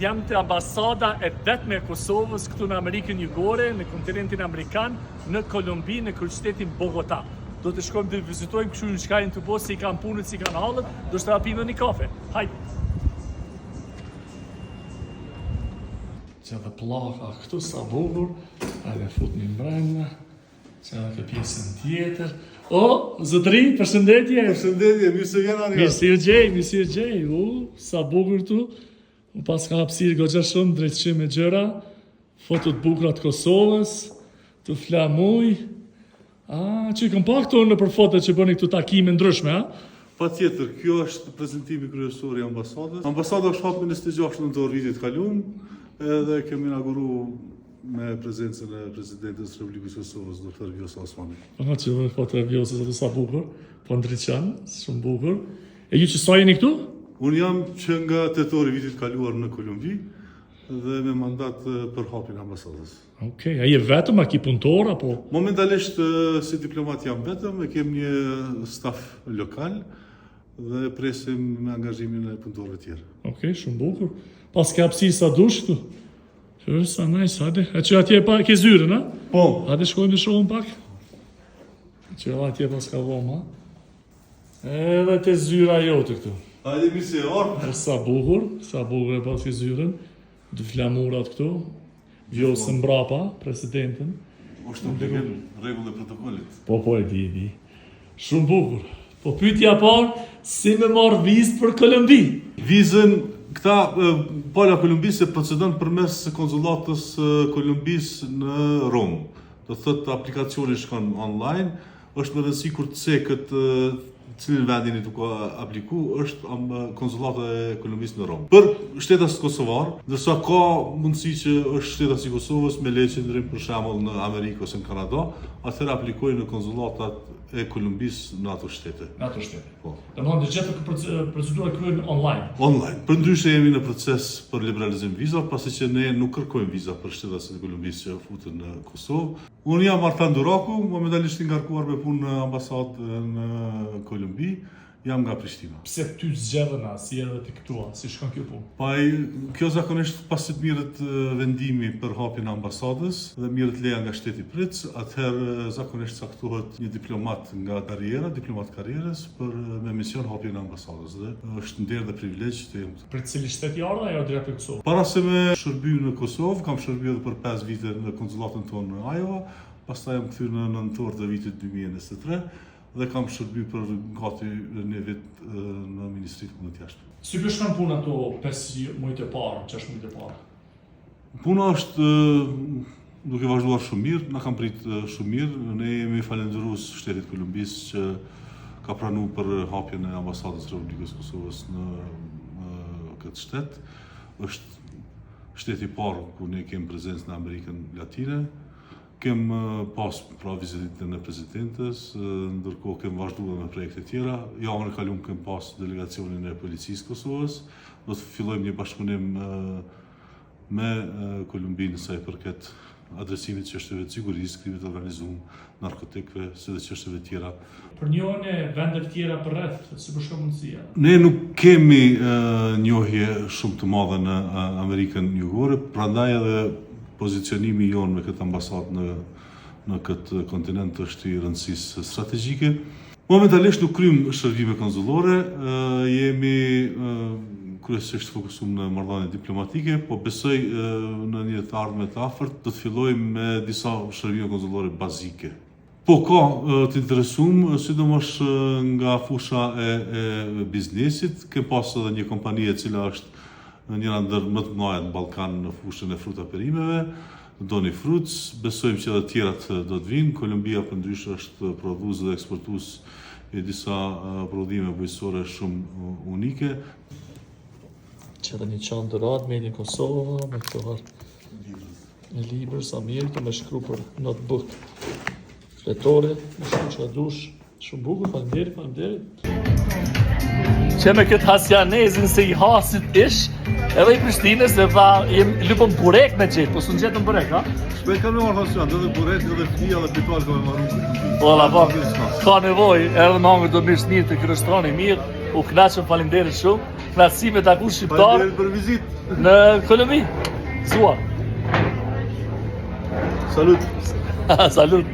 Jam të ambasada e vetme e Kosovës këtu në Amerikën Jugore, në kontinentin Amerikan, në Kolumbi, në kryeqytetin Bogota. Do të shkojmë të vizitojmë kështu në shkajnë të posë, si kanë punët, si kanë halët, do shtë rapinë një kafe. Hajde! Që dhe plaka këtu sa bukur, hajde fut një mbrengna, që edhe ke pjesën tjetër. O, zotëri, përshëndetje! Përshëndetje, mirë se vjen Arias. Mirë si u gjej, sa bukur tu. Pas ka hapësirë goxha shumë, drejtësim e gjëra, fotot bukura të Kosovës, të flamuj. Që i kom pak tonë në për fotot që bëni këtu takime ndryshme, a? Pa tjetër, kjo është prezentimi kryesor i ambasadës. Ambasada është hapë në 26 nëntor vitit kalum, edhe kemi inauguru me prezencën e Presidentës Republikës Kosovës, Dr. Vjosa Osmani. Që dhe foto e Vjosës atë sa bukur, po ndryqan, shumë bukur. E ju që sa jeni këtu? Unë jam që nga tetori vitit kaluar në Kolumbi dhe me mandat për hapjen e ambasadës. Okej, a je vetëm, a ki punëtor, apo? Momentalisht si diplomat jam vetëm, e kem një staf lokal dhe presim me angazhimin e punëtorëve tjerë. Okej, shumë bukur. Pas ke hapësirë sa dush këtu? Sa nice, hajde. E që atje pa ke zyrën, a? Po. Hajde shkojmë të shohëm pak. Që atje pas ka voma. Edhe te zyra jote këtu. Hajde mirë se orë. Sa bukur e pas ke zyrën. Dy flamurat këtu. Vjosën mbrapa, presidentën. Është në rregull e protokollit. Po e di. Shumë bukur. Po pyetja parë, si me marr vizë për Kolumbi? Vizën, këta pala Kolumbisë procedon përmes konsulatës Kolumbisë në Rom. Do thotë aplikacioni shkon online, është më rëndësi kur të cekët cilin vendin i të ka apliku, është konsulata e Kolumbisë në Rom. Për shtetas kosovar, dërsa ka mundësi që është shtetas i Kosovës me leje qëndrim për shembull në Amerikë ose në Kanada, atëherë aplikojnë në konsulatat e Kolumbisë në ato shtete. Në ato shtete. Po. Domethënë të gjitha procedura kryhen online. Online. Përndryshe jemi në proces për liberalizim viza, pasi që ne nuk kërkojmë viza për shtetasit e Kolumbisë që futen në Kosovë. Unë jam Artan Duraku, momentalisht i ngarkuar me punë në ambasadë në Kolumbi, jam nga Prishtina. Pse ty zgjedhën si edhe ti këtu, si shkon kjo punë? Kjo zakonisht pasi të mirët vendimi për hapjen e ambasadës dhe mirët leja nga shteti pritës, atëherë zakonisht caktohet një diplomat nga karriera, diplomat karrierës për me mision hapjen e ambasadës dhe është nder dhe privilegj të jem. Për cili shtet i ardha ajo drejt në Kosovë? Para se me shërby në Kosovë, kam shërby edhe për 5 vite në konsulatën tonë në Iowa, pastaj jam kthyer në nëntor të vitit 2023. Dhe kam shërby për gati një vit në Ministritë Punët Jashtme. Si përshkon puna ato 5 muajt e parë, 6 muajt e parë? Puna është duke vazhduar shumë mirë, na kam prit shumë mirë. Ne jemi falendërues shtetit Kolumbisë që ka pranuar për hapjen e ambasadës Republikës Kosovës në këtë shtet. Është shteti i parë ku ne kemi prezencë në Amerikën Latine. Kem pas pra vizitën e presidentës, ndërkohë kem vazhduar me projekte tjera. Javën e kaluar kem pas delegacionin e policisë Kosovës. Do të fillojmë një bashkëpunim me Kolumbinë sa i përket adresimit çështjeve të sigurisë, krimit të organizuar, narkotikëve, si dhe çështjeve tjera. Për njohjen e vendeve tjera përreth, si përshkon mundësia? Ne nuk kemi njohje shumë të madhe në Amerikën Jugore, prandaj edhe pozicionimi jonë me këtë ambasadë në këtë kontinent është i rëndësisë strategjike. Momentalisht nuk kryjmë shërbime konsullore, jemi kryesisht fokusuar në marrëdhënie diplomatike, po besoj në një të ardhme të afërt do të fillojmë me disa shërbime konsullore bazike. Po ka të interesuar, sidomos nga fusha e biznesit, kem pas edhe një kompani e cila është njëra ndër më të mëdha në Ballkan në fushën e fruta perimeve, Doni Fruits, besojmë që edhe tjerat do të vinë. Kolumbia përndryshe është prodhues dhe eksportues i disa prodhime bujqësore shumë unike. Që edhe një çantë dorat made in Kosova, me këto një libër sa mirë, të me shkru për notebook fletore, me shkru që dush, shumë bukur, faleminderit. Që me këtë hasjanezin se i hasit ish, edhe i Prishtinës dhe tha, jem lupën burek me gjithë, po së në gjithë burek, ha? Shpejt ka me marrë hasjan, dhe burek, dhe flia, dhe pituar ka me marrë. Ola, po, ka nevoj, edhe në angër do mirë mirë të kërështroni mirë, U knaqëm, faleminderit shumë. Knaqësi me taku shqiptar për vizitë. në ekonomi. Zua. Salut. Salut.